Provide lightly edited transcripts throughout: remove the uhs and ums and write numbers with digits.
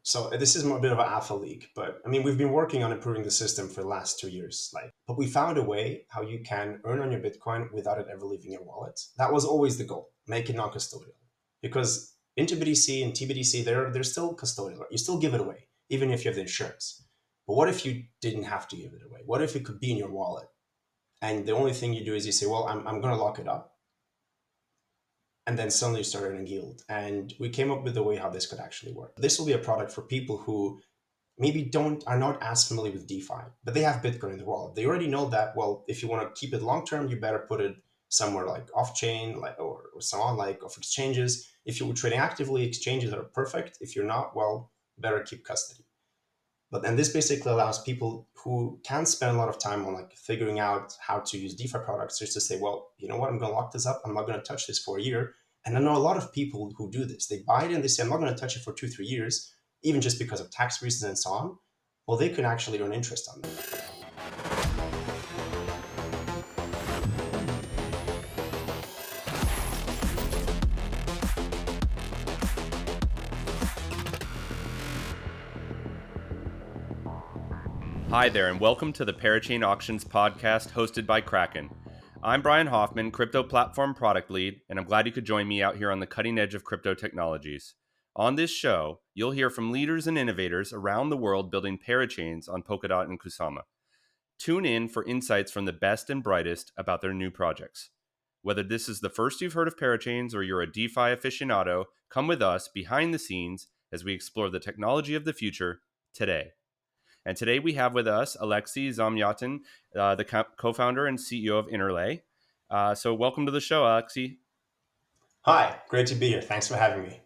So this is a bit of an alpha leak, but I mean, we've been working on improving the system for the last 2 years. But we found a way how you can earn on your Bitcoin without it ever leaving your wallet. That was always the goal: make it non-custodial. Because InterBDC and TBDC, they're still custodial. Right? You still give it away, even if you have the insurance. But what if you didn't have to give it away? What if it could be in your wallet? And the only thing you do is you say, well, I'm going to lock it up. And then suddenly you start earning yield. And we came up with a way how this could actually work. This will be a product for people who maybe are not as familiar with DeFi, but they have Bitcoin in their wallet. They already know that, well, if you want to keep it long term, you better put it somewhere like off chain, or so on, like off exchanges. If you're trading actively, exchanges are perfect. If you're not, well, better keep custody. But then this basically allows people who can spend a lot of time on like figuring out how to use DeFi products just to say, well, you know what, I'm going to lock this up. I'm not going to touch this for a year. And I know a lot of people who do this. They buy it and they say, I'm not going to touch it for 2, 3 years, even just because of tax reasons and so on. Well, they can actually earn interest on that. Hi there, and welcome to the Parachain Auctions podcast hosted by Kraken. I'm Brian Hoffman, Crypto Platform Product Lead, and I'm glad you could join me out here on the cutting edge of crypto technologies. On this show, you'll hear from leaders and innovators around the world building parachains on Polkadot and Kusama. Tune in for insights from the best and brightest about their new projects. Whether this is the first you've heard of parachains or you're a DeFi aficionado, come with us behind the scenes as we explore the technology of the future today. And today we have with us Alexei Zamyatin, the co-founder and CEO of Interlay. So welcome to the show, Alexei. Hi, great to be here. Thanks for having me.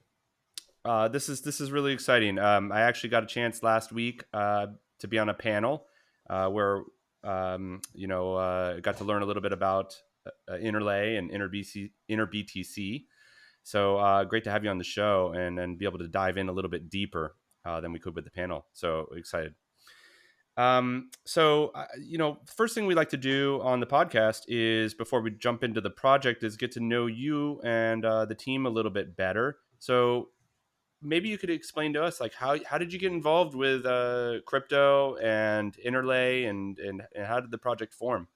This is really exciting. I actually got a chance last week to be on a panel where got to learn a little bit about Interlay and InterBTC. So great to have you on the show and be able to dive in a little bit deeper than we could with the panel. So excited. First thing we like to do on the podcast is, before we jump into the project, is get to know you and the team a little bit better. So maybe you could explain to us, like, how did you get involved with crypto and Interlay, and how did the project form?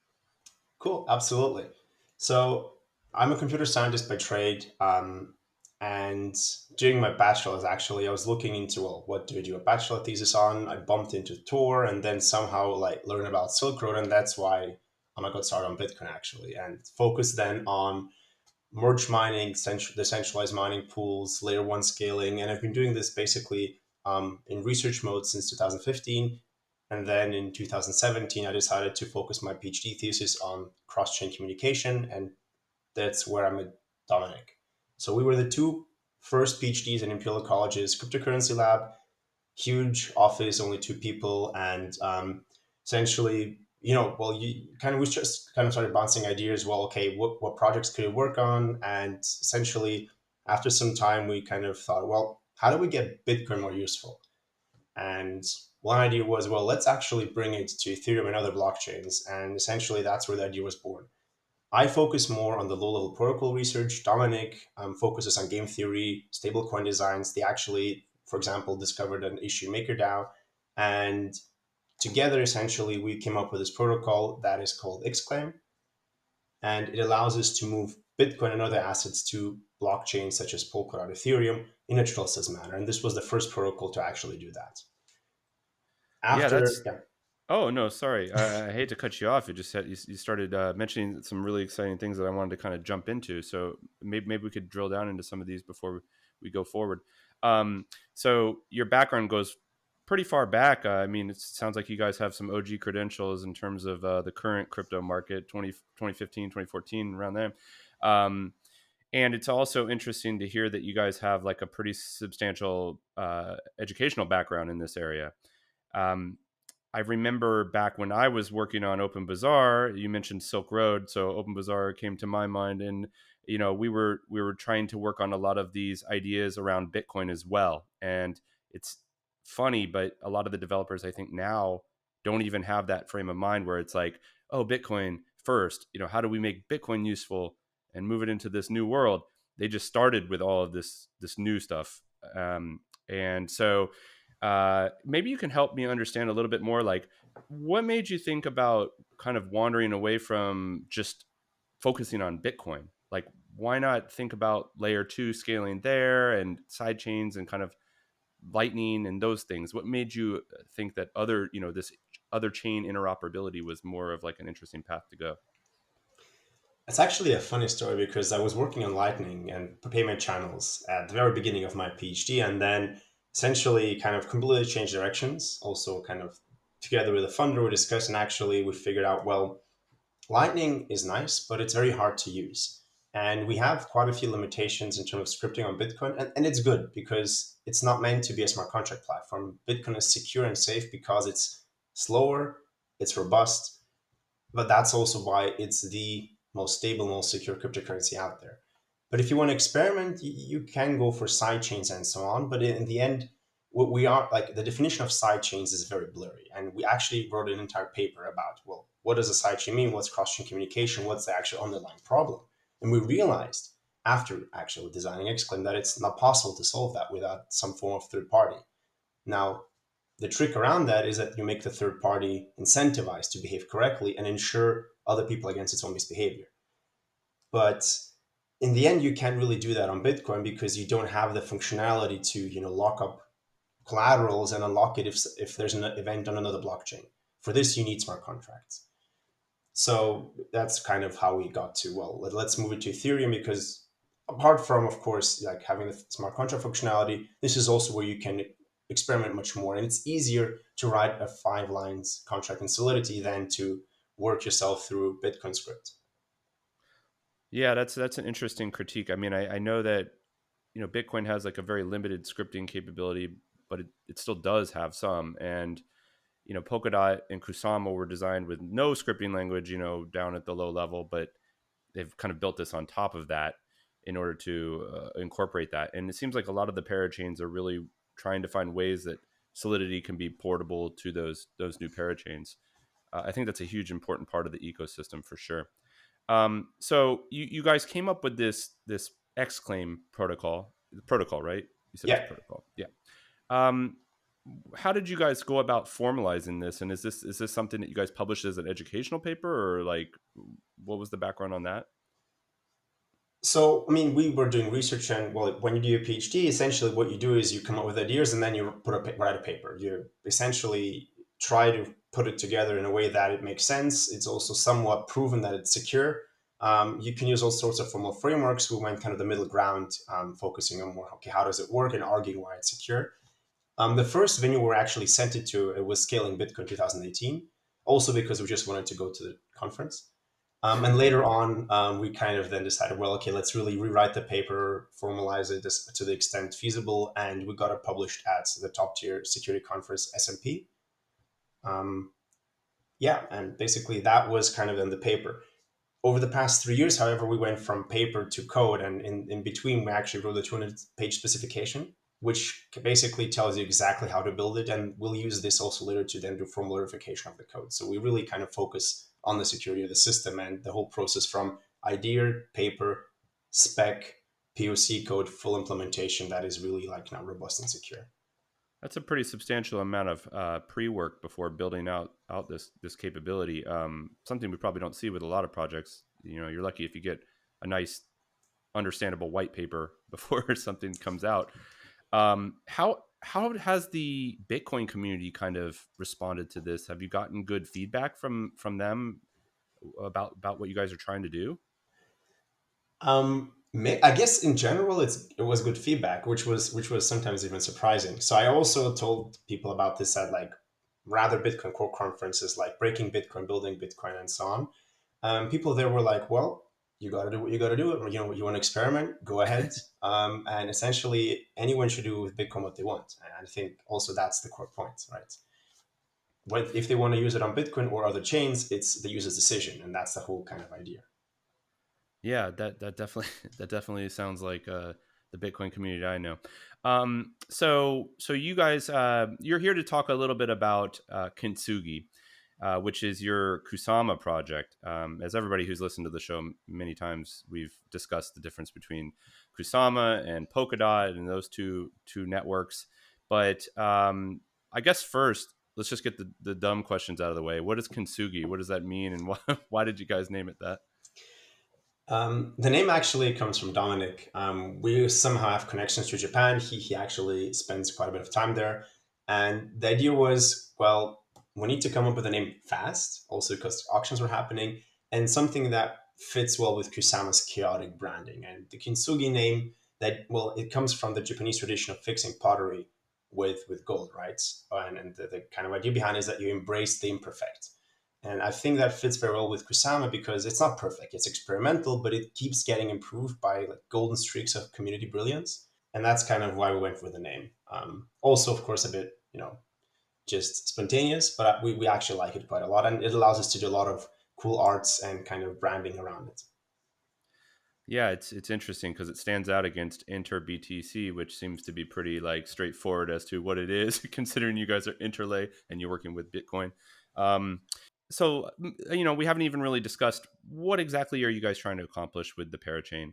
Cool, absolutely. So I'm a computer scientist by trade. And during my bachelor's, actually, I was looking into, well, what do I do a bachelor thesis on? I bumped into Tor and then somehow learn about Silk Road. And that's why I got started on Bitcoin, actually, and focused then on merge mining, decentralized mining pools, layer one scaling. And I've been doing this basically in research mode since 2015. And then in 2017, I decided to focus my PhD thesis on cross-chain communication. And that's where I met Dominic. So we were the two first PhDs in Imperial College's cryptocurrency lab, huge office, only two people. And essentially, you kind of was just kind of started bouncing ideas. Well, okay, what projects could we work on? And essentially, after some time, we kind of thought, well, how do we get Bitcoin more useful? And one idea was, well, let's actually bring it to Ethereum and other blockchains. And essentially, that's where the idea was born. I focus more on the low-level protocol research. Dominic focuses on game theory, stablecoin designs. They actually, for example, discovered an issue maker DAO. And together, essentially, we came up with this protocol that is called Xclaim. And it allows us to move Bitcoin and other assets to blockchains such as Polkadot, Ethereum in a trustless manner. And this was the first protocol to actually do that. Oh, no, sorry. I hate to cut you off. You started mentioning some really exciting things that I wanted to kind of jump into. So maybe we could drill down into some of these before we go forward. So your background goes pretty far back. I mean, it sounds like you guys have some OG credentials in terms of the current crypto market, 2015, 2014, around then. And it's also interesting to hear that you guys have like a pretty substantial educational background in this area. I remember back when I was working on Open Bazaar, you mentioned Silk Road. So Open Bazaar came to my mind, and we were trying to work on a lot of these ideas around Bitcoin as well. And it's funny, but a lot of the developers, I think, now don't even have that frame of mind where it's like, oh, Bitcoin first, how do we make Bitcoin useful and move it into this new world? They just started with all of this new stuff. And so Maybe you can help me understand a little bit more, like what made you think about kind of wandering away from just focusing on Bitcoin? Like, why not think about layer two scaling there and side chains and kind of lightning and those things? What made you think that other, this other chain interoperability was more of like an interesting path to go? It's actually a funny story because I was working on Lightning and payment channels at the very beginning of my PhD, and then essentially kind of completely changed directions. Also, kind of together with a funder, we discussed, and actually we figured out, well, Lightning is nice, but it's very hard to use. And we have quite a few limitations in terms of scripting on Bitcoin. And it's good because it's not meant to be a smart contract platform. Bitcoin is secure and safe because it's slower, it's robust, but that's also why it's the most stable, most secure cryptocurrency out there. But if you want to experiment, you can go for side chains and so on. But in the end, what we are like the definition of side chains is very blurry. And we actually wrote an entire paper about, well, what does a side chain mean? What's cross chain communication? What's the actual underlying problem? And we realized after actually designing Exclaim that it's not possible to solve that without some form of third party. Now, the trick around that is that you make the third party incentivized to behave correctly and ensure other people against its own misbehavior. But in the end, you can't really do that on Bitcoin because you don't have the functionality to lock up collaterals and unlock it if there's an event on another blockchain. For this, you need smart contracts. So that's kind of how we got to, well, let's move it to Ethereum because apart from, of course, like having the smart contract functionality, this is also where you can experiment much more. And it's easier to write a 5 lines contract in Solidity than to work yourself through Bitcoin script. Yeah, that's an interesting critique. I mean, I know that Bitcoin has like a very limited scripting capability, but it still does have some. And Polkadot and Kusama were designed with no scripting language, down at the low level, but they've kind of built this on top of that in order to incorporate that. And it seems like a lot of the parachains are really trying to find ways that Solidity can be portable to those new parachains. I think that's a huge important part of the ecosystem for sure. So you guys came up with this Exclaim protocol, right? You said it's a Yeah. protocol, yeah. Um, how did you guys go about formalizing this? And is this something that you guys published as an educational paper, or like what was the background on that? So, I mean, we were doing research, and well, when you do a PhD, essentially what you do is you come up with ideas and then you write a paper. You essentially try to put it together in a way that it makes sense. It's also somewhat proven that it's secure. You can use all sorts of formal frameworks. We went kind of the middle ground, focusing on more, okay, how does it work and arguing why it's secure. The first venue we actually sent it to, it was Scaling Bitcoin 2018, also because we just wanted to go to the conference. And later on, we kind of then decided, well, okay, let's really rewrite the paper, formalize it to the extent feasible, and we got it published at the top tier security conference SMP. Um, yeah, and basically that was kind of in the paper. Over the past 3 years, however, we went from paper to code, and in between, we actually wrote a 200-page specification, which basically tells you exactly how to build it. And we'll use this also later to then do formal verification of the code. So we really kind of focus on the security of the system and the whole process from idea, paper, spec, POC code, full implementation that is really like now robust and secure. That's a pretty substantial amount of pre-work before building out this capability. Something we probably don't see with a lot of projects. You're lucky if you get a nice, understandable white paper before something comes out. How has the Bitcoin community kind of responded to this? Have you gotten good feedback from them about what you guys are trying to do? I guess in general, it was good feedback, which was sometimes even surprising. So I also told people about this at like rather Bitcoin core conferences, like Breaking Bitcoin, Building Bitcoin, and so on. People there were like, "Well, you got to do what you got to do. You want to experiment, go ahead." And essentially, anyone should do with Bitcoin what they want. And I think also that's the core point, right? If they want to use it on Bitcoin or other chains, it's the user's decision, and that's the whole kind of idea. Yeah, that definitely that definitely sounds like the Bitcoin community I know. So you guys, you're here to talk a little bit about Kintsugi, which is your Kusama project. As everybody who's listened to the show many times, we've discussed the difference between Kusama and Polkadot and those two networks. But I guess first, let's just get the dumb questions out of the way. What is Kintsugi? What does that mean? And why did you guys name it that? The name actually comes from Dominic. We somehow have connections to Japan. He actually spends quite a bit of time there. And the idea was, well, we need to come up with a name fast, also because auctions were happening, and something that fits well with Kusama's chaotic branding. And the Kintsugi name, that, well, it comes from the Japanese tradition of fixing pottery with gold, right? And the kind of idea behind it is that you embrace the imperfect. And I think that fits very well with Kusama because it's not perfect. It's experimental, but it keeps getting improved by like golden streaks of community brilliance. And that's kind of why we went for the name. Also, of course, a bit, just spontaneous, but we actually like it quite a lot. And it allows us to do a lot of cool arts and kind of branding around it. Yeah, it's interesting because it stands out against Inter BTC, which seems to be pretty like straightforward as to what it is, considering you guys are Interlay and you're working with Bitcoin. Um, we haven't even really discussed what exactly are you guys trying to accomplish with the Parachain.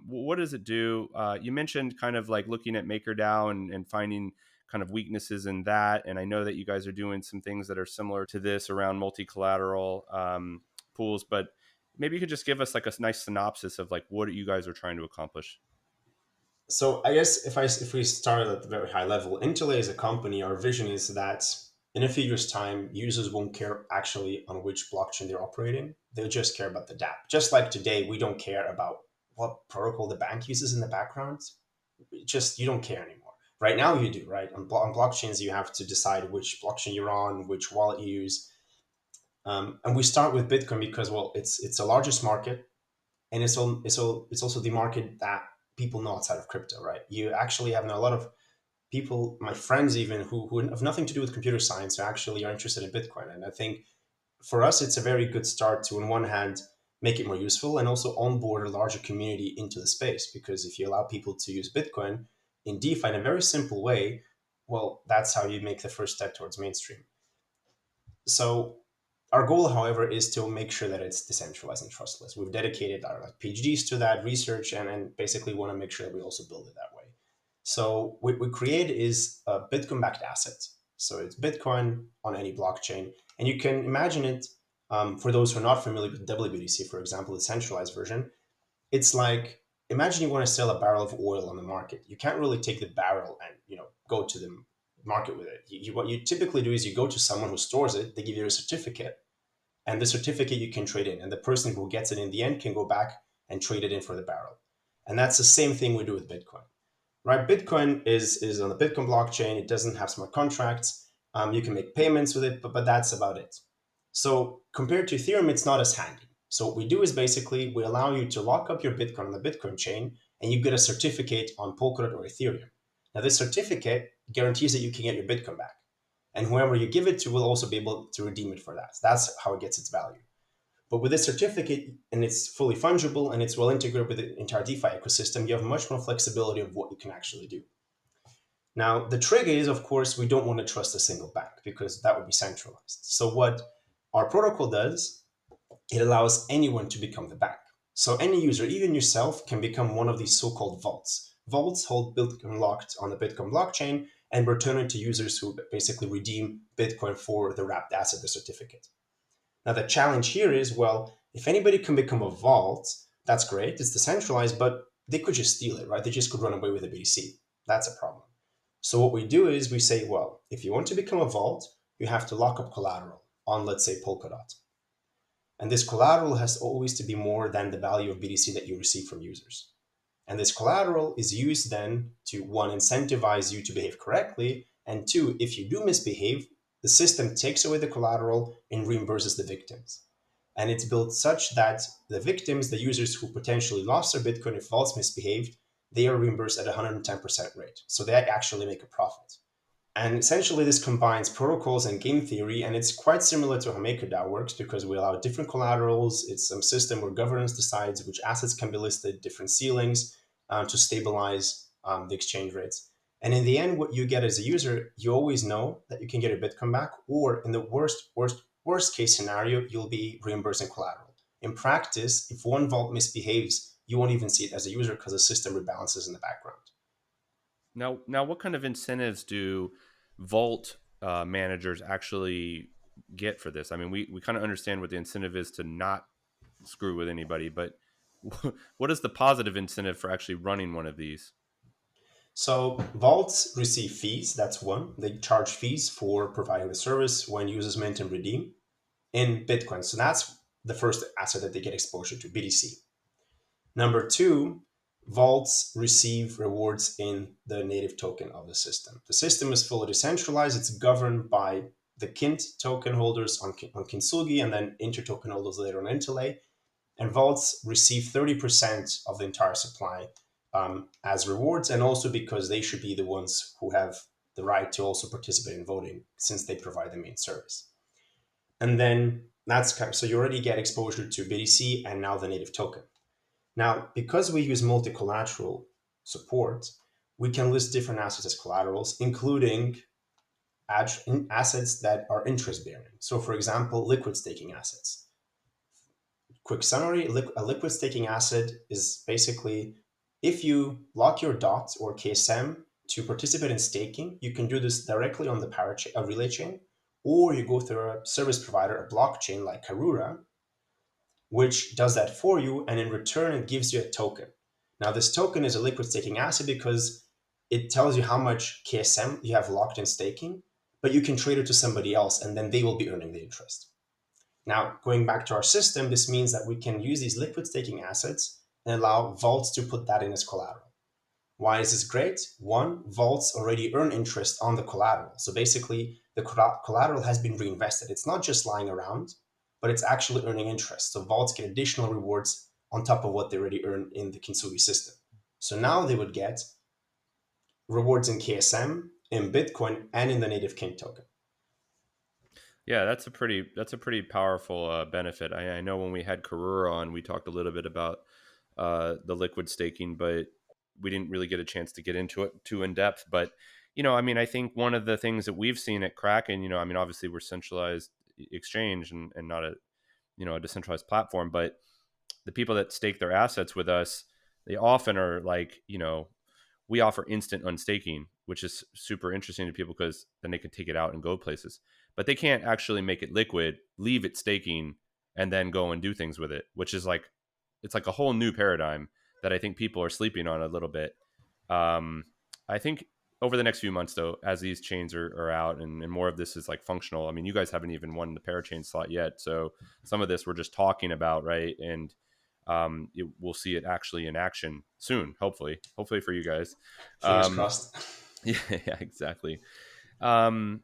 What does it do? You mentioned kind of like looking at MakerDAO and finding kind of weaknesses in that, and I know that you guys are doing some things that are similar to this around multi-collateral pools, but maybe you could just give us like a nice synopsis of like what you guys are trying to accomplish. So I guess if we start at the very high level, Interlay as a company, our vision is that in a few years' time, users won't care actually on which blockchain they're operating. They'll just care about the DApp. Just like today, we don't care about what protocol the bank uses in the background. Just you don't care anymore. Right now, you do. Right on blockchains, you have to decide which blockchain you're on, which wallet you use, and we start with Bitcoin because, well, it's the largest market, and it's also the market that people know outside of crypto, right? You actually have a lot of people, my friends even, who have nothing to do with computer science, who actually are interested in Bitcoin. And I think for us, it's a very good start to, on one hand, make it more useful and also onboard a larger community into the space. Because if you allow people to use Bitcoin in DeFi in a very simple way, well, that's how you make the first step towards mainstream. So our goal, however, is to make sure that it's decentralized and trustless. We've dedicated our PhDs to that research and basically want to make sure that we also build it that way. So what we create is a Bitcoin-backed asset. So it's Bitcoin on any blockchain. And you can imagine it, for those who are not familiar with WBTC, for example, the centralized version, it's like, imagine you want to sell a barrel of oil on the market. You can't really take the barrel and go to the market with it. What you typically do is you go to someone who stores it. They give you a certificate, and the certificate you can trade in, and the person who gets it in the end can go back and trade it in for the barrel. And that's the same thing we do with Bitcoin, right? Bitcoin is on the Bitcoin blockchain. It doesn't have smart contracts. You can make payments with it, but that's about it. So compared to Ethereum, it's not as handy. So what we do is basically we allow you to lock up your Bitcoin on the Bitcoin chain, and you get a certificate on Polkadot or Ethereum. Now, this certificate guarantees that you can get your Bitcoin back, and whoever you give it to will also be able to redeem it for that. That's how it gets its value. But with this certificate, and it's fully fungible and it's well integrated with the entire DeFi ecosystem, you have much more flexibility of what you can actually do. Now, the trick is, of course, we don't want to trust a single bank because that would be centralized. So, what our protocol does, it allows anyone to become the bank. So, any user, even yourself, can become one of these so called vaults. Vaults hold Bitcoin locked on the Bitcoin blockchain and return it to users who basically redeem Bitcoin for the wrapped asset, the certificate. Now, the challenge here is, well, if anybody can become a vault, that's great. It's decentralized, but they could just steal it, right? They just could run away with the BTC. That's a problem. So what we do is we say, well, if you want to become a vault, you have to lock up collateral on, let's say, Polkadot. And this collateral has always to be more than the value of BTC that you receive from users. And this collateral is used then to, one, incentivize you to behave correctly, and two, if you do misbehave, the system takes away the collateral and reimburses the victims. And it's built such that the victims, the users who potentially lost their Bitcoin if vaults misbehaved, they are reimbursed at 110% rate. So they actually make a profit. And essentially, this combines protocols and game theory, and it's quite similar to how MakerDAO works because we allow different collaterals. It's some system where governance decides which assets can be listed, different ceilings to stabilize the exchange rates. And in the end, what you get as a user, you always know that you can get your Bitcoin back, or in the worst case scenario, you'll be reimbursing collateral. In practice, if one vault misbehaves, you won't even see it as a user because the system rebalances in the background. Now, what kind of incentives do vault managers actually get for this? I mean, we kind of understand what the incentive is to not screw with anybody, but what is the positive incentive for actually running one of these? So vaults receive fees. That's one. They charge fees for providing the service when users mint and redeem in Bitcoin. So that's the first asset that they get exposure to, BTC. Number two, vaults receive rewards in the native token of the system. The system is fully decentralized. It's governed by the Kint token holders on Kintsugi and then Inter token holders later on Interlay. And vaults receive 30% of the entire supply as rewards, and also because they should be the ones who have the right to also participate in voting since they provide the main service. And then that's kind of, so you already get exposure to BTC and now the native token. Now, because we use multi-collateral support, we can list different assets as collaterals, including assets that are interest bearing. So, for example, liquid staking assets. Quick summary: a liquid staking asset is basically if you lock your DOT or KSM to participate in staking, you can do this directly on the Parachain, a relay chain, or you go through a service provider, a blockchain like Karura, which does that for you, and in return, it gives you a token. Now, this token is a liquid staking asset because it tells you how much KSM you have locked in staking, but you can trade it to somebody else, and then they will be earning the interest. Now, going back to our system, this means that we can use these liquid staking assets and allow vaults to put that in as collateral. Why is this great? One, vaults already earn interest on the collateral. So basically, the collateral has been reinvested. It's not just lying around, but it's actually earning interest. So vaults get additional rewards on top of what they already earn in the Kintsugi system. So now they would get rewards in KSM, in Bitcoin, and in the native King token. Yeah, that's a pretty powerful benefit. I know when we had Karura on, we talked a little bit about the liquid staking, but we didn't really get a chance to get into it too in depth. But I mean, I think one of the things that we've seen at Kraken, I mean, obviously we're centralized exchange and not a decentralized platform, but the people that stake their assets with us, they often are like, we offer instant unstaking, which is super interesting to people because then they can take it out and go places. But they can't actually make it liquid, leave it staking, and then go and do things with it, which is like it's like a whole new paradigm that I think people are sleeping on a little bit. Um, I think over the next few months, though, as these chains are out and more of this is like functional. I mean, you guys haven't even won the Parachain slot yet, so some of this we're just talking about, right? And we'll see it actually in action soon, hopefully for you guys. Fingers Um, crossed. yeah, exactly. And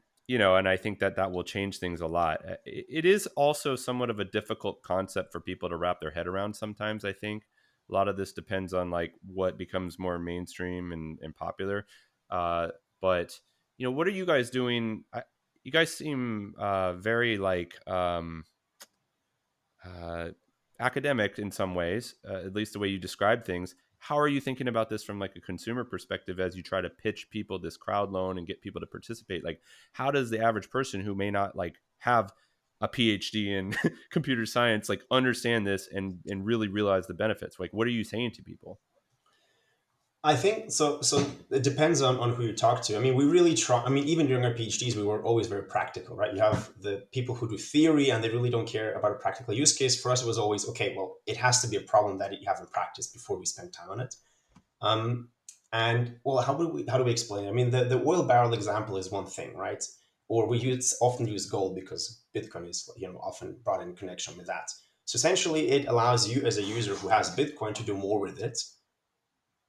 I think that will change things a lot. It is also somewhat of a difficult concept for people to wrap their head around sometimes. I think a lot of this depends on like what becomes more mainstream and popular. But what are you guys doing? You guys seem very like uh, academic in some ways, at least the way you describe things. How are you thinking about this from like a consumer perspective as you try to pitch people this crowd loan and get people to participate? Like, how does the average person who may not like have a PhD in computer science like understand this and really realize the benefits? Like, what are you saying to people? I think so. So it depends on who you talk to. I mean, we really try. I mean, even during our PhDs, we were always very practical, right? You have the people who do theory and they really don't care about a practical use case. For us, it was always okay. Well, it has to be a problem that you haven't practiced before we spend time on it. Um, and well, how do we explain it? I mean, the oil barrel example is one thing, right? Or often use gold because Bitcoin is often brought in connection with that. So essentially, it allows you as a user who has Bitcoin to do more with it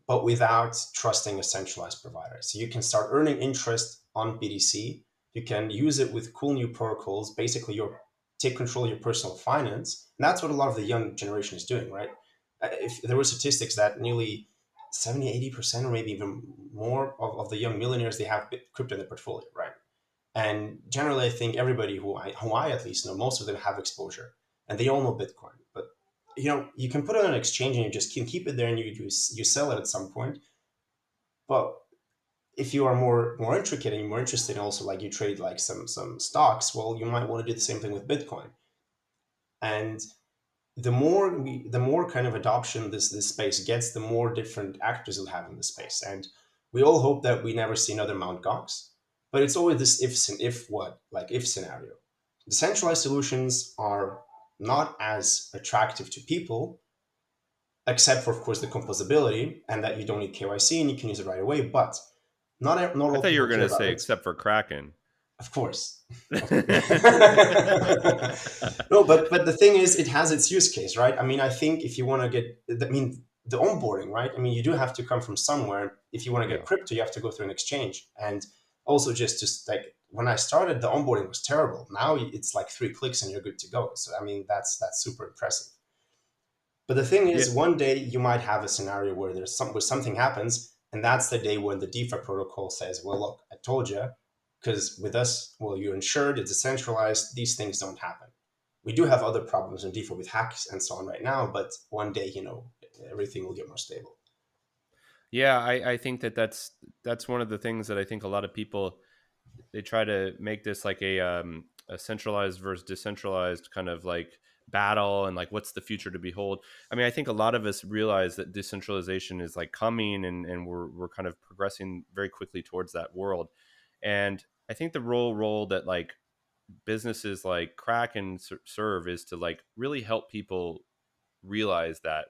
but without trusting a centralized provider. So you can start earning interest on BTC. You can use it with cool new protocols. Basically, you take control of your personal finance. And that's what a lot of the young generation is doing, right? If there were statistics that nearly 70, 80%, or maybe even more of the young millionaires, they have crypto in their portfolio, right? And generally, I think everybody who I at least know, most of them have exposure, and they all know Bitcoin. But you can put it on an exchange and you just can keep it there, and you sell it at some point. But if you are more intricate and you're more interested, in also like you trade like some stocks, well, you might want to do the same thing with Bitcoin. And the more kind of adoption this space gets, the more different actors will have in the space. And We all hope that we never see another Mount Gox, but it's always this if what, like if scenario. Decentralized solutions are not as attractive to people, except for, of course, the composability and that you don't need KYC and you can use it right away. But not I all thought you people were care going to about say it. except for Kraken. Of course. No, but the thing is, it has its use case, right? I mean, I think if you want to get, I mean, the onboarding, right? I mean, you do have to come from somewhere. If you want to get Yeah. crypto, you have to go through an exchange. And also, just like when I started, the onboarding was terrible. Now it's like 3 clicks and you're good to go. So I mean, that's super impressive. But the thing Yeah. is, one day you might have a scenario where where something happens, and that's the day when the DeFi protocol says, "Well, look, I told you," because with us, well, you're insured, it's decentralized, these things don't happen. We do have other problems in DeFi with hacks and so on right now, but one day, everything will get more stable. Yeah, I think that's one of the things that I think a lot of people, they try to make this like a centralized versus decentralized kind of like battle, and like what's the future to behold. I mean, I think a lot of us realize that decentralization is like coming, and we're kind of progressing very quickly towards that world. And I think the role that like businesses like Kraken serve is to like really help people realize that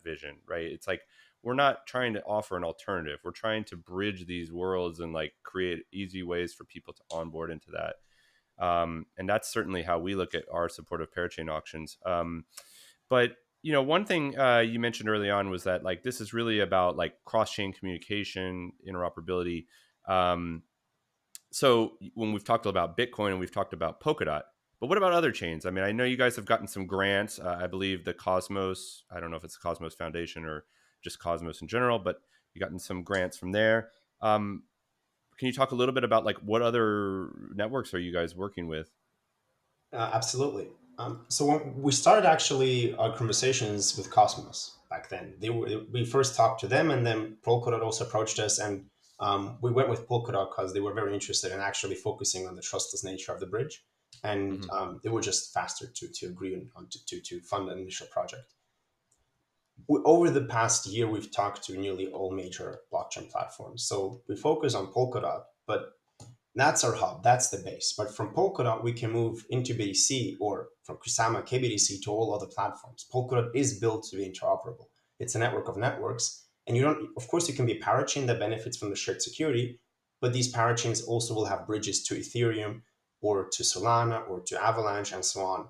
vision, right? It's like we're not trying to offer an alternative. We're trying to bridge these worlds and like create easy ways for people to onboard into that. And that's certainly how we look at our support of parachain auctions. But one thing you mentioned early on was that like this is really about like cross-chain communication, interoperability. So when we've talked about Bitcoin and we've talked about Polkadot, but what about other chains? I mean, I know you guys have gotten some grants. I believe the Cosmos, I don't know if it's the Cosmos Foundation or just Cosmos in general, but you've gotten some grants from there. Um, can you talk a little bit about like what other networks are you guys working with? Absolutely. So when we started actually our conversations with Cosmos back then, we first talked to them, and then Polkadot also approached us, and we went with Polkadot because they were very interested in actually focusing on the trustless nature of the bridge, and Mm-hmm. they were just faster to agree on to fund an initial project. Over the past year, we've talked to nearly all major blockchain platforms. So we focus on Polkadot, but that's our hub. That's the base. But from Polkadot, we can move into BTC, or from Kusama KBDC to all other platforms. Polkadot is built to be interoperable. It's a network of networks. And you don't, of course, you can be a parachain that benefits from the shared security, but these parachains also will have bridges to Ethereum or to Solana or to Avalanche and so on.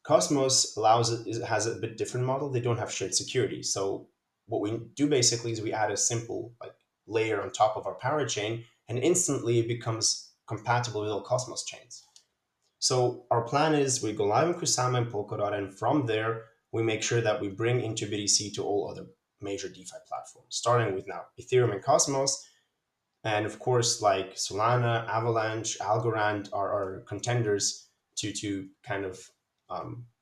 Cosmos has a bit different model. They don't have shared security. So what we do basically is we add a simple like layer on top of our parachain, and instantly it becomes compatible with all Cosmos chains. So our plan is we go live in Kusama and Polkadot, and from there we make sure that we bring into BTC to all other major DeFi platforms, starting with now Ethereum and Cosmos, and of course like Solana, Avalanche, Algorand are contenders to kind of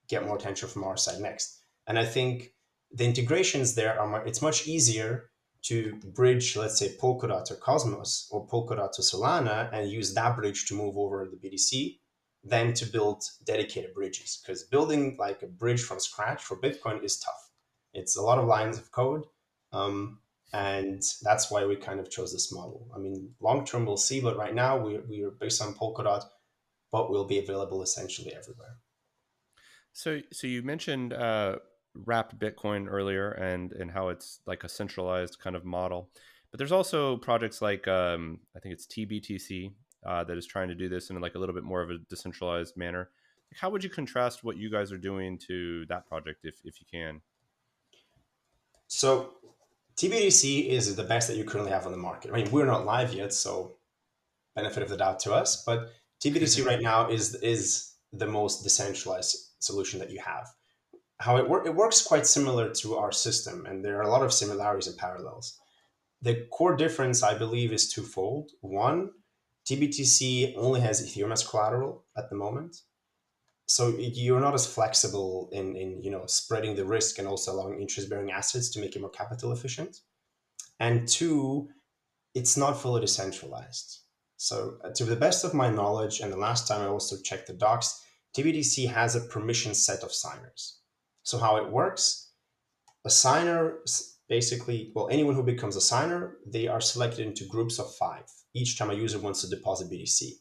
get more attention from our side next. And I think the integrations there it's much easier to bridge, let's say, Polkadot to Cosmos or Polkadot to Solana and use that bridge to move over the BTC than to build dedicated bridges, because building like a bridge from scratch for Bitcoin is tough. It's a lot of lines of code. And that's why we kind of chose this model. I mean, long term we'll see, but right now we are based on Polkadot, but will be available essentially everywhere. So you mentioned wrapped Bitcoin earlier, and how it's like a centralized kind of model, but there's also projects like I think it's TBTC that is trying to do this in like a little bit more of a decentralized manner. Like, how would you contrast what you guys are doing to that project, if you can? So TBDC is the best that you currently have on the market. I mean, we're not live yet, so benefit of the doubt to us, but TBDC right now is the most decentralized solution that you have. How it works quite similar to our system, and there are a lot of similarities and parallels. The core difference, I believe, is twofold. One, TBTC only has Ethereum as collateral at the moment, so you're not as flexible in spreading the risk and also allowing interest-bearing assets to make it more capital efficient. And two, it's not fully decentralized. So, to the best of my knowledge, and the last time I also checked the docs, TBDC has a permission set of signers. So how it works, a signer basically, well, anyone who becomes a signer, they are selected into groups of five each time a user wants to deposit BTC.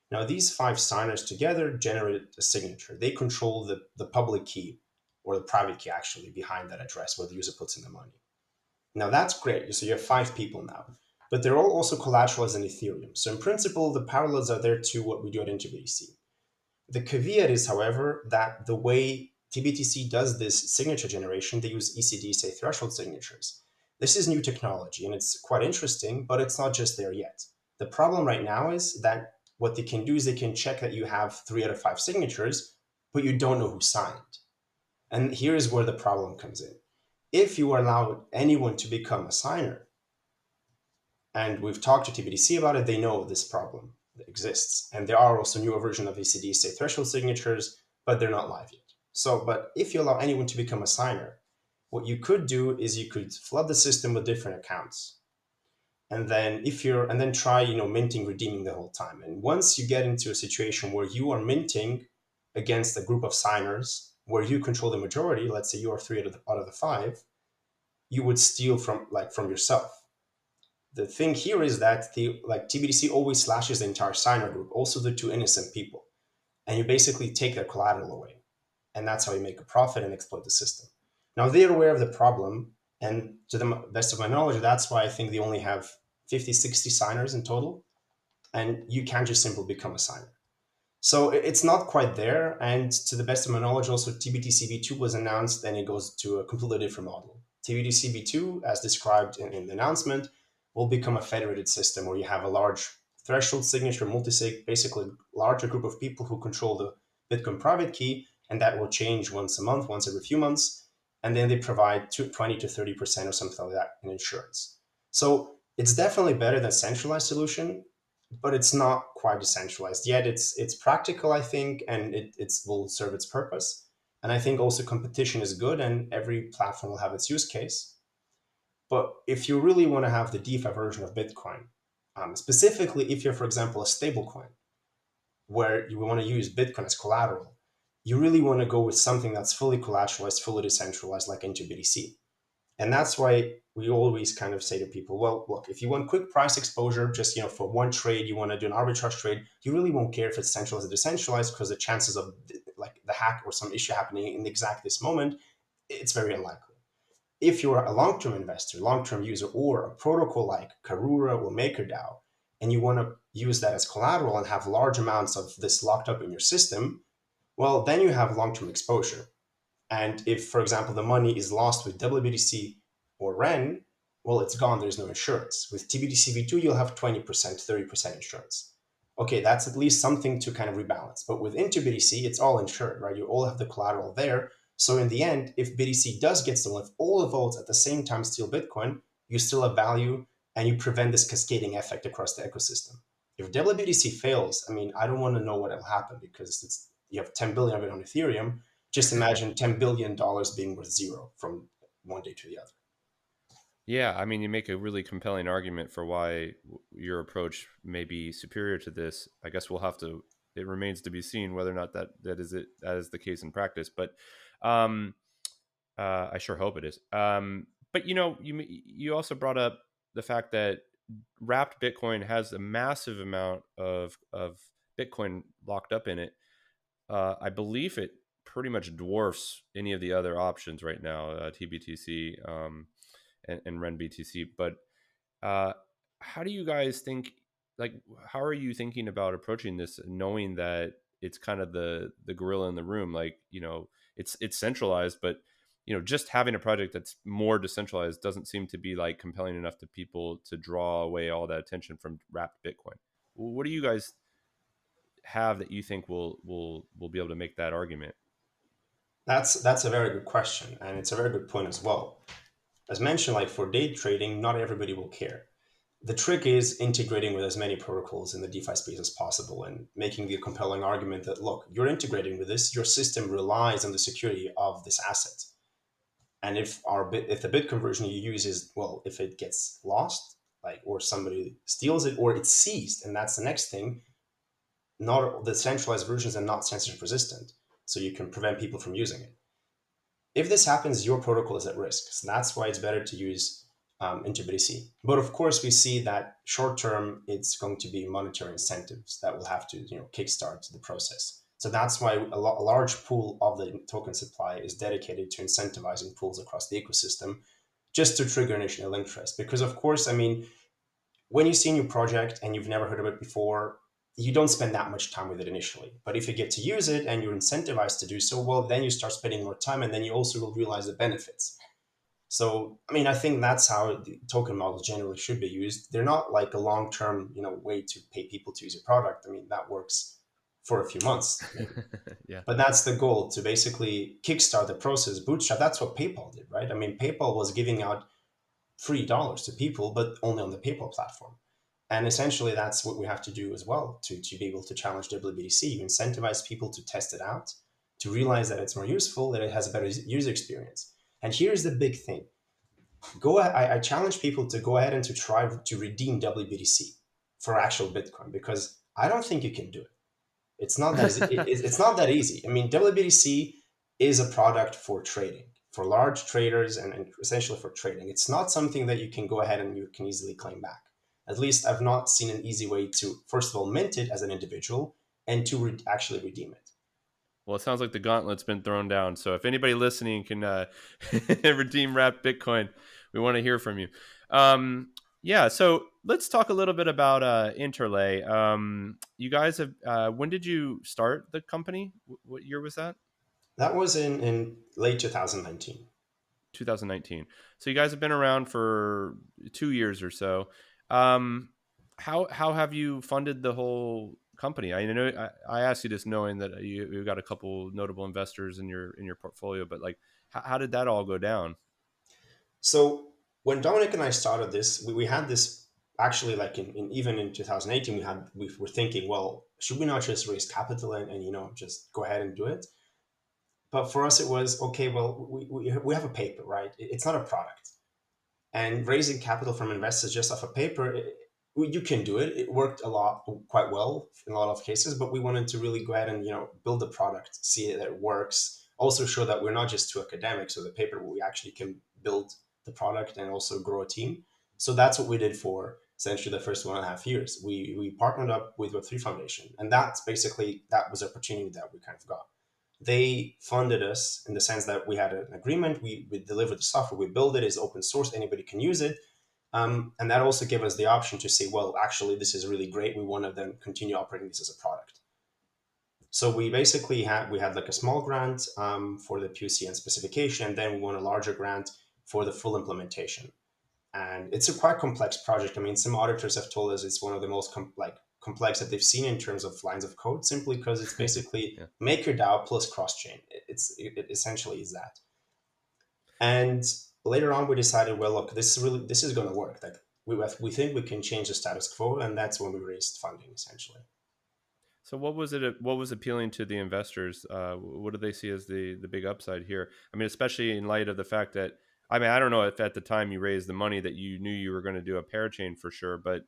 Now, these five signers together generate a signature. They control the public key or the private key actually behind that address where the user puts in the money. Now, that's great. So you have five people now, but they're all also collateralized in Ethereum. So in principle, the parallels are there to what we do at InterBTC. The caveat is, however, that the way TBTC does this signature generation, they use ECD, say, threshold signatures. This is new technology and it's quite interesting, but it's not just there yet. The problem right now is that what they can do is they can check that you have 3 out of 5 signatures, but you don't know who signed. And here's where the problem comes in. If you allow anyone to become a signer, and we've talked to TBDC about it, they know this problem exists. And there are also newer versions of ECD, say threshold signatures, but they're not live yet. So, but if you allow anyone to become a signer, what you could do is you could flood the system with different accounts. And then and then try, minting, redeeming the whole time. And once you get into a situation where you are minting against a group of signers, where you control the majority, let's say you are 3 out of the 5, you would steal from yourself. The thing here is that the like TBDC always slashes the entire signer group, also the two innocent people, and you basically take their collateral away, and that's how you make a profit and exploit the system. Now they're aware of the problem, and to the best of my knowledge, that's why I think they only have 50, 60 signers in total, and you can't just simply become a signer. So it's not quite there, and to the best of my knowledge, also TBTC V2 was announced, and it goes to a completely different model. TBTC V2, as described in the announcement, will become a federated system where you have a large threshold signature, multisig, basically larger group of people who control the Bitcoin private key, and that will change once a month, once every few months, and then they provide 20 to 30% or something like that in insurance. So it's definitely better than centralized solution, but it's not quite decentralized yet. It's practical, I think, and it will serve its purpose. And I think also competition is good, and every platform will have its use case. But if you really want to have the DeFi version of Bitcoin, specifically if you're, for example, a stablecoin where you want to use Bitcoin as collateral, you really want to go with something that's fully collateralized, fully decentralized, like InterBTC. And that's why we always kind of say to people, well, look, if you want quick price exposure, just for one trade, you want to do an arbitrage trade, you really won't care if it's centralized or decentralized, because the chances of like the hack or some issue happening in exact this moment, it's very unlikely. If you're a long-term investor, long-term user, or a protocol like Karura or MakerDAO, and you want to use that as collateral and have large amounts of this locked up in your system, well, then you have long-term exposure. And if, for example, the money is lost with WBTC or REN, well, it's gone. There's no insurance. With TBTC V2, you'll have 20%, 30% insurance. Okay, that's at least something to kind of rebalance. But with InterBTC, it's all insured, right? You all have the collateral there. So in the end, if BTC does get stolen, if all the votes at the same time steal Bitcoin, you still have value and you prevent this cascading effect across the ecosystem. If WBTC fails, I mean, I don't want to know what will happen, because you have 10 billion of it on Ethereum. Just imagine $10 billion being worth zero from one day to the other. Yeah, I mean, you make a really compelling argument for why your approach may be superior to this. I guess we'll have to. It remains to be seen whether or not that is the case in practice. But um, I sure hope it is. But you also brought up the fact that wrapped Bitcoin has a massive amount of Bitcoin locked up in it. I believe it pretty much dwarfs any of the other options right now, TBTC and Ren BTC. But uh, how do you guys think? Like, how are you thinking about approaching this, knowing that it's kind of the gorilla in the room? Like, it's centralized, but just having a project that's more decentralized doesn't seem to be like compelling enough to people to draw away all that attention from wrapped Bitcoin. What do you guys have that you think will be able to make that argument? That's a very good question, and it's a very good point as well. As mentioned, like for day trading, not everybody will care. The trick is integrating with as many protocols in the DeFi space as possible and making the compelling argument that, look, you're integrating with this, your system relies on the security of this asset. And if the bit conversion you use is, well, if it gets lost, like, or somebody steals it, or it's seized, and that's the next thing, not the centralized versions are not censorship resistant, so you can prevent people from using it. If this happens, your protocol is at risk. So that's why it's better to use InterBDC. But of course, we see that short term, it's going to be monetary incentives that will have to kickstart the process. So that's why a large pool of the token supply is dedicated to incentivizing pools across the ecosystem, just to trigger initial interest. Because of course, I mean, when you see a new project and you've never heard of it before, you don't spend that much time with it initially. But if you get to use it and you're incentivized to do so, well, then you start spending more time and then you also will realize the benefits. So, I mean, I think that's how the token models generally should be used. They're not like a long term, way to pay people to use your product. I mean, that works for a few months, maybe. Yeah. But that's the goal, to basically kickstart the process, bootstrap. That's what PayPal did, right? I mean, PayPal was giving out $3 to people, but only on the PayPal platform. And essentially, that's what we have to do as well to be able to challenge WBDC. You incentivize people to test it out, to realize that it's more useful, that it has a better user experience. And here's the big thing: I challenge people to go ahead and to try to redeem WBDC for actual Bitcoin, because I don't think you can do it. It's not that easy. It's not that easy. I mean, WBDC is a product for trading, for large traders, and essentially for trading. It's not something that you can go ahead and you can easily claim back. At least I've not seen an easy way to, first of all, mint it as an individual, and to actually redeem it. Well, it sounds like the gauntlet's been thrown down. So if anybody listening can redeem wrapped Bitcoin, we want to hear from you. Yeah, so let's talk a little bit about Interlay. You guys have, when did you start the company? What year was that? That was in late 2019. 2019. So you guys have been around for 2 years or so. Um, how have you funded the whole company? I know I asked you this knowing that you've got a couple notable investors in your portfolio, but like how did that all go down? So when Dominic and I started this, we had this actually, like even in 2018, we were thinking, well, should we not just raise capital and just go ahead and do it? But for us, it was okay. Well, we have a paper, right? It's not a product, and raising capital from investors just off a paper, you can do it. It worked quite well in a lot of cases, but we wanted to really go ahead and build the product, see that it works, also show that we're not just two academics with a paper, but we actually can build the product and also grow a team. So that's what we did for essentially the first 1.5 years. We partnered up with Web3 Foundation, and that was an opportunity that we kind of got. They funded us in the sense that we had an agreement. We delivered the software, we build it, it's open source, anybody can use it. And that also gave us the option to say, well, actually, this is really great. We want to then continue operating this as a product. So we basically had like a small grant for the POC and specification, and then we won a larger grant for the full implementation. And it's a quite complex project. I mean, some auditors have told us it's one of the most complex that they've seen in terms of lines of code, simply because it's basically Yeah. maker DAO plus cross chain. It essentially is that. And later on, we decided, well, look, this is going to work. Like we think we can change the status quo, and that's when we raised funding, essentially. So what was it? What was appealing to the investors? What do they see as the big upside here? I mean, especially in light of the fact that I mean, I don't know if at the time you raised the money that you knew you were going to do a parachain for sure, but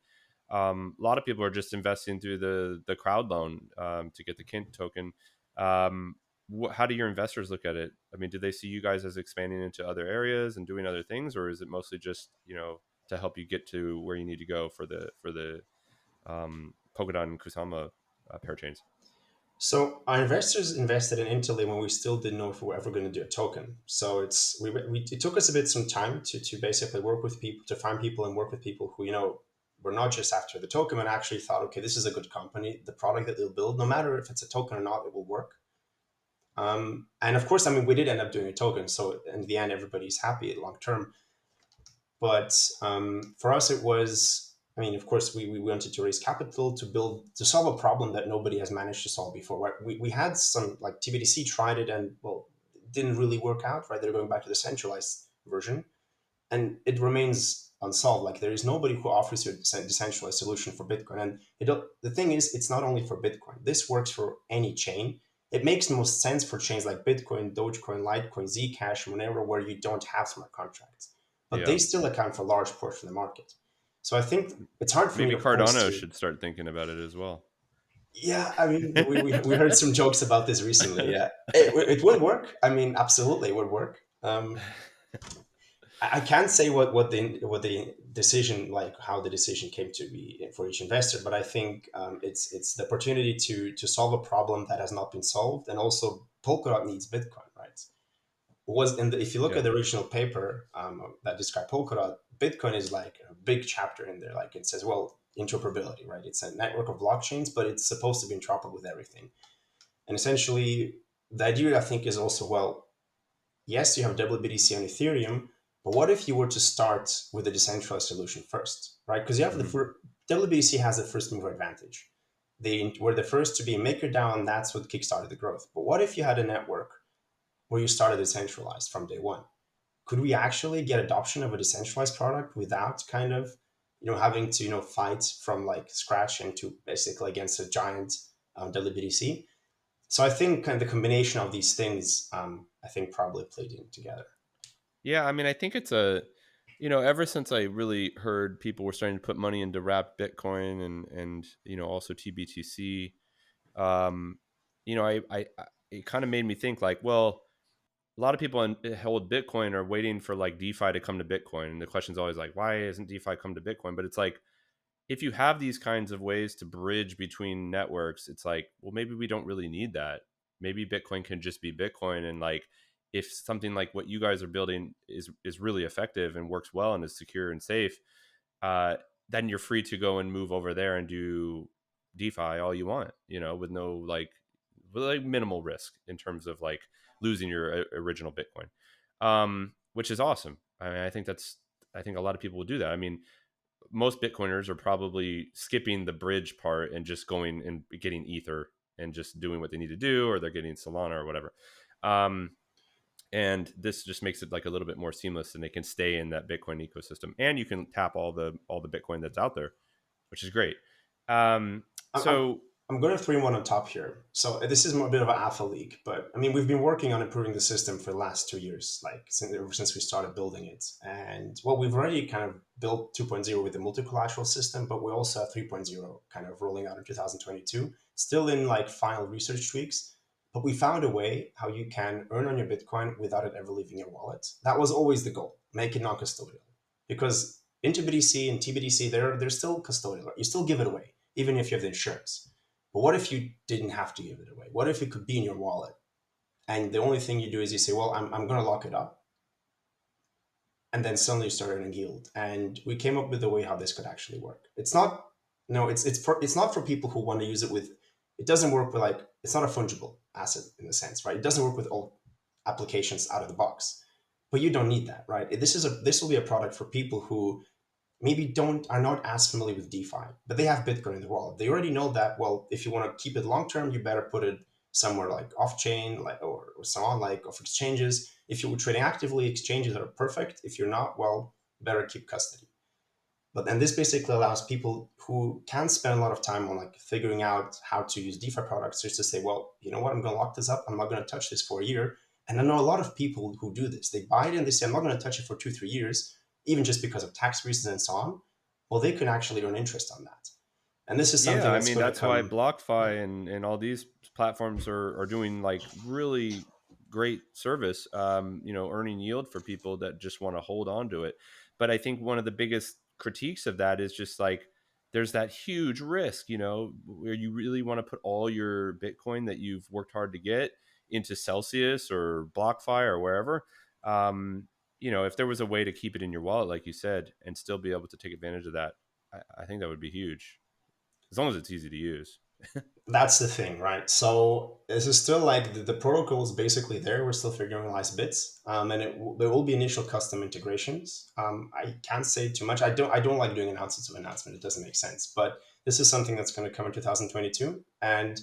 a lot of people are just investing through the crowd loan to get the Kint token. How do your investors look at it? I mean, do they see you guys as expanding into other areas and doing other things, or is it mostly just to help you get to where you need to go for the Polkadot and Kusama parachains? So our investors invested in Interlay when we still didn't know if we were ever going to do a token. So it took us a bit some time to basically work with people, to find people and work with people who were not just after the token and actually thought, okay, this is a good company. The product that they'll build, no matter if it's a token or not, it will work. And of course, I mean, we did end up doing a token, so in the end, everybody's happy long term. But for us, it was, I mean, of course, we wanted to raise capital to solve a problem that nobody has managed to solve before. Right? We had some, like TBDC tried it and, well, it didn't really work out, right? They're going back to the centralized version, and it remains unsolved. Like there is nobody who offers you a decentralized solution for Bitcoin. And the thing is, it's not only for Bitcoin. This works for any chain. It makes most sense for chains like Bitcoin, Dogecoin, Litecoin, Zcash, whenever where you don't have smart contracts, but they Yeah. still account for a large portion of the market. So I think it's hard for me, Maybe of course, Cardano to should start thinking about it as well. Yeah, I mean, we heard some jokes about this recently. Yeah, it would work. I mean, absolutely, it would work. I can't say what the decision, like how the decision came to be for each investor, but I think it's the opportunity to solve a problem that has not been solved, and also Polkadot needs Bitcoin, right? If you look Yeah. at the original paper that described Polkadot, Bitcoin is like a big chapter in there. Like it says, well, interoperability, right? It's a network of blockchains, but it's supposed to be interoperable with everything. And essentially, the idea I think is also, well, yes, you have WBTC on Ethereum, but what if you were to start with a decentralized solution first, right? Because you have Hmm. WBTC has the first mover advantage. They were the first to be a maker DAO, and that's what kickstarted the growth. But what if you had a network where you started decentralized from day one? Could we actually get adoption of a decentralized product without kind of having to fight from like scratch and to basically against a giant WBTC? So I think kind of the combination of these things, I think probably played in together. Yeah, I mean, I think it's a, ever since I really heard people were starting to put money into wrapped Bitcoin and also TBTC, um, it kind of made me think like, well, a lot of people hold Bitcoin are waiting for like DeFi to come to Bitcoin, and the question's always like, why isn't DeFi come to Bitcoin? But it's like, if you have these kinds of ways to bridge between networks, it's like, well, maybe we don't really need that. Maybe Bitcoin can just be Bitcoin. And like, if something like what you guys are building is really effective and works well and is secure and safe, uh, then you're free to go and move over there and do DeFi all you want, with no like minimal risk in terms of like losing your original Bitcoin, which is awesome. I mean, I think a lot of people will do that. I mean, most Bitcoiners are probably skipping the bridge part and just going and getting Ether and just doing what they need to do, or they're getting Solana or whatever. Um, and this just makes it like a little bit more seamless, and they can stay in that Bitcoin ecosystem, and you can tap all the Bitcoin that's out there, which is great. Um, I'm, I'm, so I'm going to throw one on top here. So this is a bit of an alpha leak, but I mean, we've been working on improving the system for the last 2 years, like ever since we started building it. And well, we've already kind of built 2.0 with the multi-collateral system, but we also have 3.0 kind of rolling out in 2022, still in like final research tweaks. But we found a way how you can earn on your Bitcoin without it ever leaving your wallet. That was always the goal, make it non-custodial. Because into BTC and TBDC, they're still custodial. Right? You still give it away even if you have the insurance. But what if you didn't have to give it away? What if it could be in your wallet? And the only thing you do is you say, well, I'm going to lock it up. And then suddenly you start earning yield. And we came up with a way how this could actually work. It's not, no, it's not for people who want to use it with, it doesn't work with like, it's not a fungible asset in a sense, right? It doesn't work with all applications out of the box. But you don't need that, right? This will be a product for people who maybe don't are not as familiar with DeFi, but they have Bitcoin in the wallet. They already know that. Well, if you want to keep it long term, you better put it somewhere like off chain, like or so on, like off exchanges. If you're trading actively, exchanges are perfect. If you're not, well, better keep custody. But then this basically allows people who can spend a lot of time on like figuring out how to use DeFi products just to say, well, you know what, I'm going to lock this up. I'm not going to touch this for a year. And I know a lot of people who do this. They buy it and they say, I'm not going to touch it for 2, 3 years, even just because of tax reasons and so on. Well, they can actually earn interest on that. And this is yeah, something I that's mean, going to that's why come. BlockFi and all these platforms are doing like really great service, earning yield for people that just want to hold on to it. But I think one of the biggest critiques of that is just like there's that huge risk, where you really want to put all your Bitcoin that you've worked hard to get into Celsius or BlockFi or wherever. If there was a way to keep it in your wallet, like you said, and still be able to take advantage of that, I think that would be huge, as long as it's easy to use. That's the thing, right? So this is still like the protocol is basically there. We're still figuring out bits, and there will be initial custom integrations. I can't say too much. I don't like doing announcements of announcement. It doesn't make sense. But this is something that's going to come in 2022. And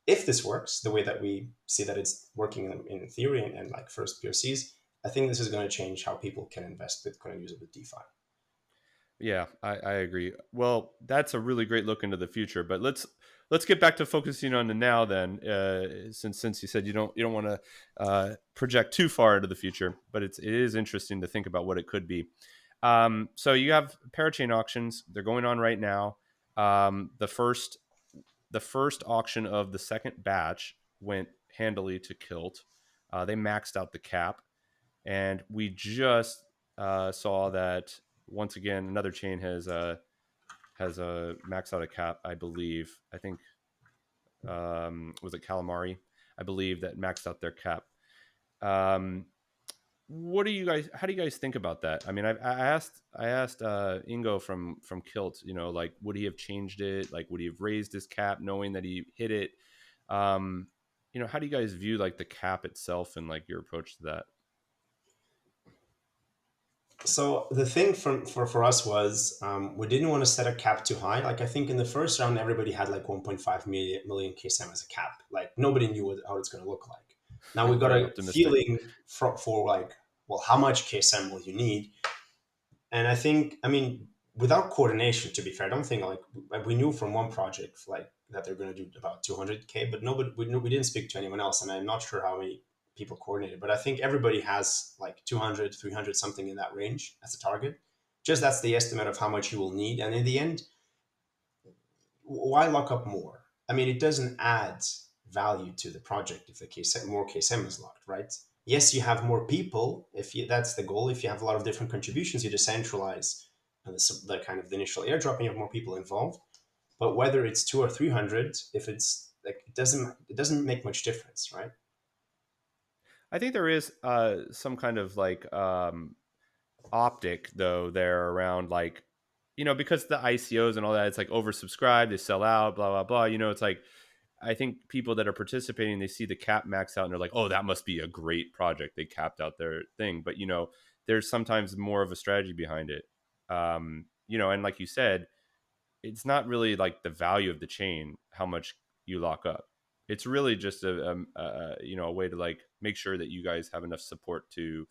if this works the way that we see that it's working in theory and like first POCs, I think this is going to change how people can invest Bitcoin and use it with DeFi. Yeah, I agree. Well, that's a really great look into the future. But let's get back to focusing on the now then. Since you said you don't want to project too far into the future, but it is interesting to think about what it could be. So you have parachain auctions; they're going on right now. The the first auction of the second batch went handily to Kilt. They maxed out the cap, and we just saw that once again another chain has maxed out a cap. I believe. I think was it Calamari? I believe that maxed out their cap. Um, what do you guys? How do you guys think about that? I mean, I asked Ingo from Kilt. You know, like would he have changed it? Like would he have raised his cap knowing that he hit it? Um, you know, how do you guys view like the cap itself and like your approach to that? So the thing for us was we didn't want to set a cap too high. Like I think in the first round, everybody had like 1.5 million KSM as a cap. Like nobody knew how it's going to look like. Now we got Very a optimistic. feeling for like, well, how much KSM will you need? And I think, I mean, without coordination, to be fair, I don't think like we knew from one project like that they're going to do about 200K, but nobody we didn't speak to anyone else, and I'm not sure how many people coordinated, but I think everybody has like 200, 300, something in that range as a target. Just that's the estimate of how much you will need, and in the end, why lock up more? I mean, it doesn't add value to the project if the case more KSM is locked, right? Yes, you have more people if you, that's the goal. If you have a lot of different contributions, you decentralize the kind of the initial airdrop, and you have more people involved. But whether it's 2 or 300, if it's like it doesn't make much difference, right? I think there is some kind of like optic though there around like because the ICOs and all that it's like oversubscribed, they sell out, blah blah blah. It's like I think people that are participating they see the cap max out and they're like, oh, that must be a great project. They capped out their thing, but there's sometimes more of a strategy behind it. And like you said, it's not really like the value of the chain how much you lock up. It's really just a way to like make sure that you guys have enough support to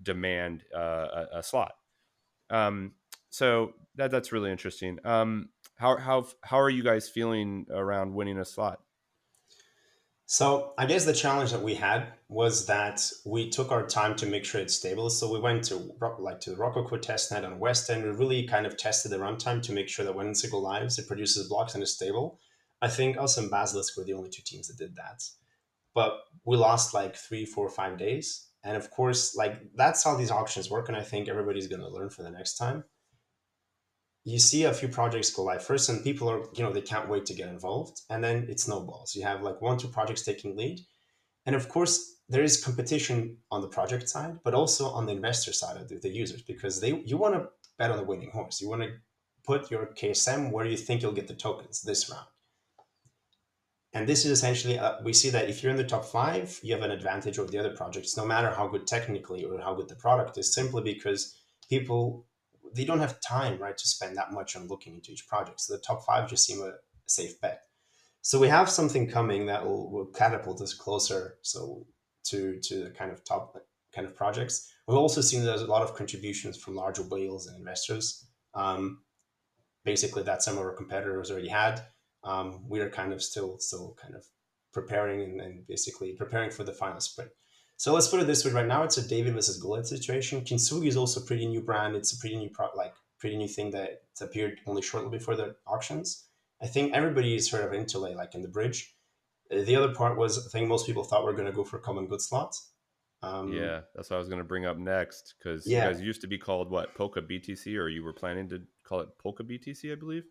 demand a slot. Um, so that's really interesting. How are you guys feeling around winning a slot? So I guess the challenge that we had was that we took our time to make sure it's stable. So we went to the Rococo testnet on West End. We really kind of tested the runtime to make sure that when it goes live, it produces blocks and is stable. I think us and Basilisk were the only two teams that did that. But we lost like 3, 4, 5 days. And of course, like that's how these auctions work. And I think everybody's going to learn for the next time. You see a few projects go live first, and people are, they can't wait to get involved. And then it snowballs. You have like 1, 2 projects taking lead. And of course, there is competition on the project side, but also on the investor side of the users, because you want to bet on the winning horse. You want to put your KSM where you think you'll get the tokens this round. And this is essentially, we see that if you're in the top five, you have an advantage over the other projects, no matter how good technically or how good the product is, simply because people, they don't have time, right, to spend that much on looking into each project. So the top five just seem a safe bet. So we have something coming that will catapult us closer, so to the kind of top kind of projects. We've also seen there's a lot of contributions from larger whales and investors. Basically, that some of our competitors already had. We are kind of still kind of preparing and basically preparing for the final sprint. So let's put it this way: right now, it's a David versus Goliath situation. Kintsugi is also a pretty new brand. It's a pretty new pretty new thing that appeared only shortly before the auctions. I think everybody's heard of Interlay, like in the bridge. The other part was I think most people thought we are going to go for common good slots. Um, Yeah, that's what I was going to bring up next because you yeah, guys used to be called what, Polka BTC, or you were planning to call it Polka BTC, I believe.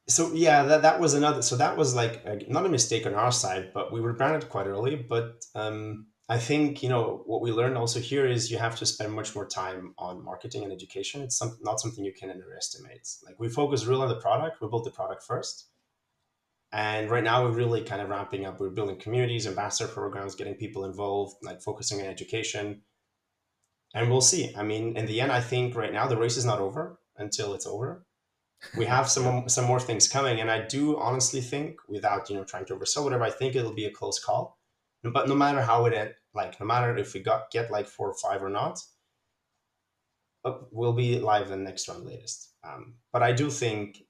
so yeah, that was another. So that was like not a mistake on our side, but we were branded quite early. But I think what we learned also here is you have to spend much more time on marketing and education. It's not something you can underestimate. Like we focus real on the product. We built the product first, and right now we're really kind of ramping up. We're building communities, ambassador programs, getting people involved, like focusing on education, and we'll see. I mean, in the end, I think right now the race is not over until it's over. We have Yeah. some more things coming, and I do honestly think, without trying to oversell whatever, I think it'll be a close call. But no matter how it end, like no matter if we get like 4 or 5 or not, we'll be live the next one latest. But I do think,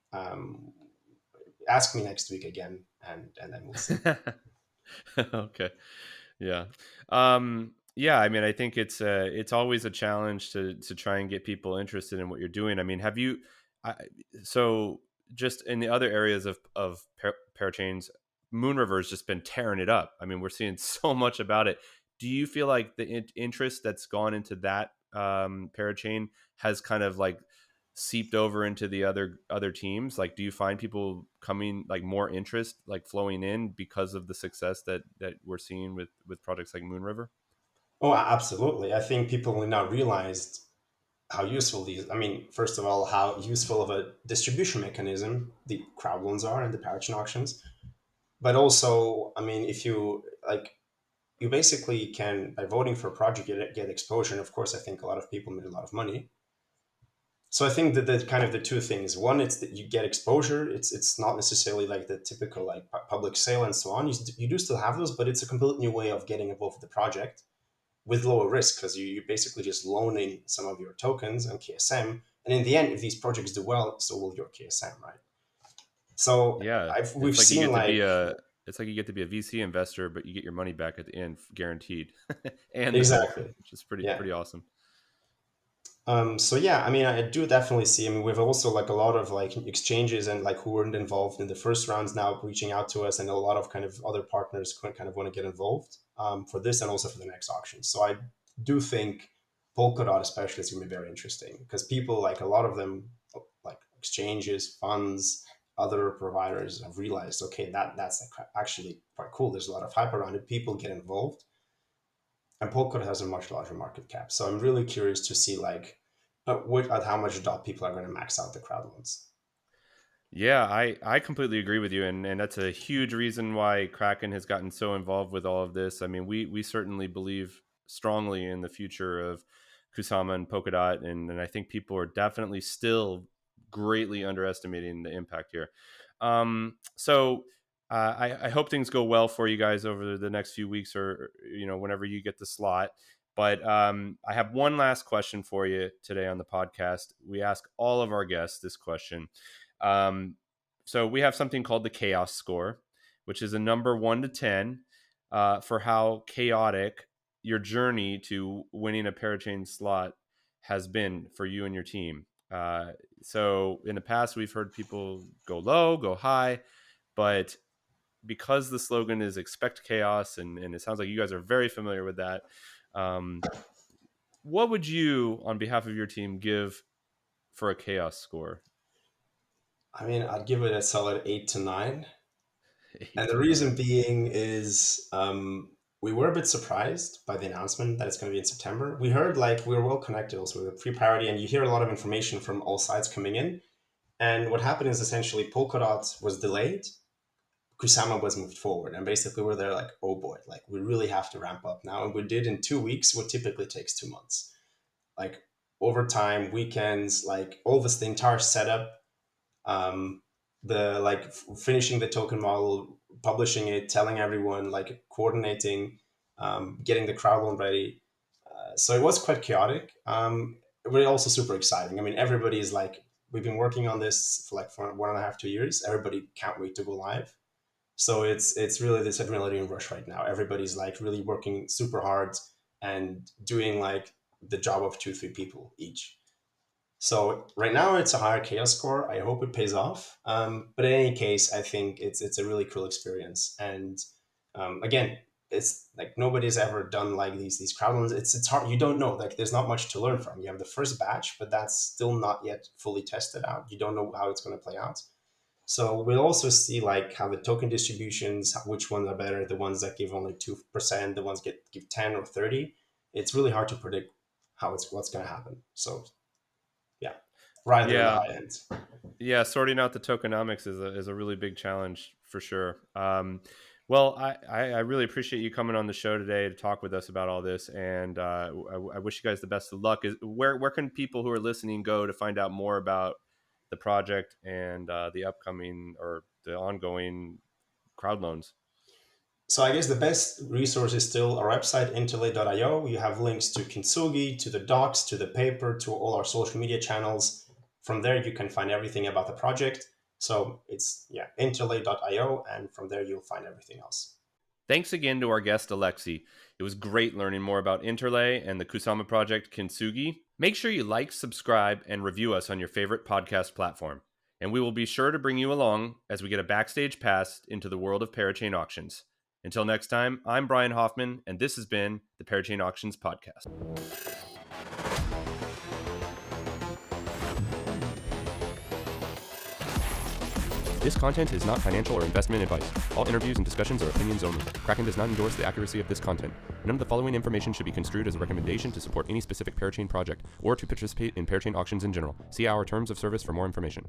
ask me next week again, and then we'll see. Okay. Yeah. Yeah, I mean, I think it's always a challenge to try and get people interested in what you're doing. I mean, have you I, so just in the other areas of parachains, Moonriver has just been tearing it up. I mean, we're seeing so much about it. Do you feel like the interest that's gone into that parachain has kind of like seeped over into the other teams? Like, do you find people coming, like more interest like flowing in because of the success that we're seeing with projects like Moonriver? Oh, absolutely. I think people only now realized how useful these. I mean, first of all, how useful of a distribution mechanism the crowd loans are and the Parachain auctions. But also, I mean, if you like, you basically can by voting for a project get exposure. And of course, I think a lot of people made a lot of money. So I think that the kind of the two things. One, it's that you get exposure. It's not necessarily like the typical like public sale and so on. You do still have those, but it's a completely new way of getting involved with the project with lower risk because you're basically just loaning some of your tokens and KSM. And in the end, if these projects do well, so will your KSM, right? So Yeah, we've seen like it's like you get to be a VC investor, but you get your money back at the end, guaranteed, and the token, exactly, which is yeah. pretty awesome. So yeah, I mean, I do definitely see. I mean, we've also like a lot of like exchanges and like who weren't involved in the first rounds now reaching out to us, and a lot of kind of other partners kind of want to get involved for this and also for the next auction. So I do think Polkadot especially is going to be very interesting because people like a lot of them like exchanges, funds, other providers have realized okay that's like actually quite cool. There's a lot of hype around it. People get involved and Polkadot has a much larger market cap. So I'm really curious to see like at how much dot people are going to max out the crowd loans. Yeah, I completely agree with you, and that's a huge reason why Kraken has gotten so involved with all of this. I mean, we certainly believe strongly in the future of Kusama and Polkadot, and I think people are definitely still greatly underestimating the impact here. So I hope things go well for you guys over the next few weeks, or whenever you get the slot. But I have one last question for you today on the podcast. We ask all of our guests this question. Um, so we have something called the chaos score, which is a number 1 to 10 for how chaotic your journey to winning a parachain slot has been for you and your team. So in the past, we've heard people go low, go high, but because the slogan is expect chaos, and it sounds like you guys are very familiar with that. Um, what would you, on behalf of your team, give for a chaos score? I mean, I'd give it a solid 8 to 9. Eight And the to nine. reason being is we were a bit surprised by the announcement that it's going to be in September. We heard like we were well connected also with free priority, and you hear a lot of information from all sides coming in. And what happened is essentially Polkadot was delayed, Kusama was moved forward, and basically we're there like, oh boy, like we really have to ramp up now, and we did in 2 weeks what typically takes 2 months. Like overtime, weekends, like all this, the entire setup, um, the like finishing the token model, publishing it, telling everyone, like coordinating, getting the crowd loan ready. So it was quite chaotic, but also super exciting. I mean, everybody is like, we've been working on this for like for 1.5, 2 years. Everybody can't wait to go live. So it's really this adrenaline rush right now. Everybody's like really working super hard and doing like the job of 2, 3 people each. So right now it's a higher chaos score. I hope it pays off. But in any case, I think it's a really cool experience. And again, it's like nobody's ever done like these crowd runs. It's hard. You don't know. Like there's not much to learn from. You have the first batch, but that's still not yet fully tested out. You don't know how it's going to play out. So we'll also see like how the token distributions, which ones are better, the ones that give only 2%, the ones give 10 or 30. It's really hard to predict how it's what's going to happen. So yeah, right there in the Yeah, high end. yeah. Sorting out the tokenomics is a really big challenge for sure. Well, I really appreciate you coming on the show today to talk with us about all this, and I wish you guys the best of luck. Where can people who are listening go to find out more about the project and the upcoming or the ongoing crowd loans? So I guess the best resource is still our website, interlay.io. You have links to Kintsugi, to the docs, to the paper, to all our social media channels. From there, you can find everything about the project. So it's, yeah, interlay.io. And from there, you'll find everything else. Thanks again to our guest, Alexei. It was great learning more about Interlay and the Kusama project, Kintsugi. Make sure you like, subscribe, and review us on your favorite podcast platform. and we will be sure to bring you along as we get a backstage pass into the world of Parachain auctions. Until next time, I'm Brian Hoffman, and this has been the Parachain Auctions Podcast. This content is not financial or investment advice. All interviews and discussions are opinions only. Kraken does not endorse the accuracy of this content. None of the following information should be construed as a recommendation to support any specific Parachain project or to participate in Parachain auctions in general. See our terms of service for more information.